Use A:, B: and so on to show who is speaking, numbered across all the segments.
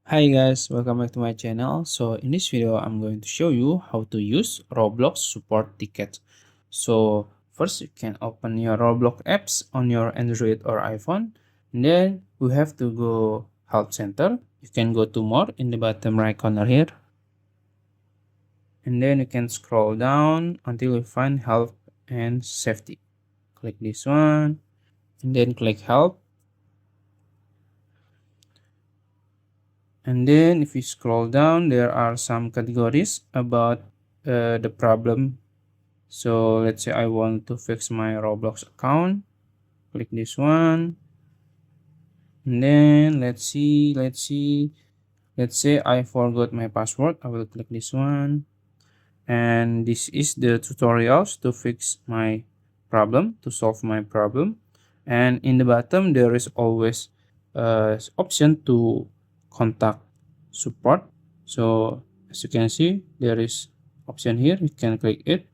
A: Hi guys, welcome back to my channel. So in this video, I'm going to show you how to use Roblox support tickets. So first you can open your Roblox apps on your Android or iPhone. And then you have to go Help Center. You can go to more in the bottom right corner here. And then you can scroll down until you find Help and Safety. Click this one and then click Help. And then if you scroll down, there are some categories about the problem. So let's say I want to fix my Roblox account. Click this one. And then let's say I forgot my password. I will click this one. And this is the tutorials to fix my problem, to solve my problem. And in the bottom, there is always option to contact support. So as you can see, there is option here. You can click it,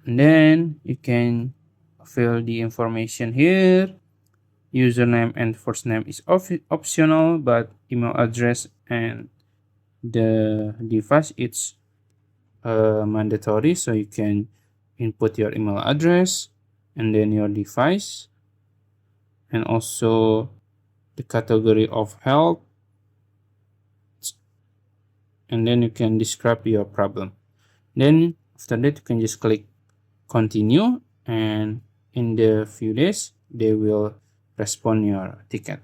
A: and then you can fill the information here. Username and first name is optional, but email address and the device it's mandatory. So you can input your email address and then your device, and also the category of help, and then you can describe your problem. Then after that you can just click continue, and in the few days they will respond your ticket.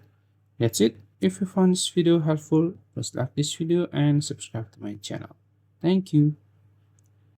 A: That's it. If you found this video helpful, please like this video and subscribe to my channel. Thank you.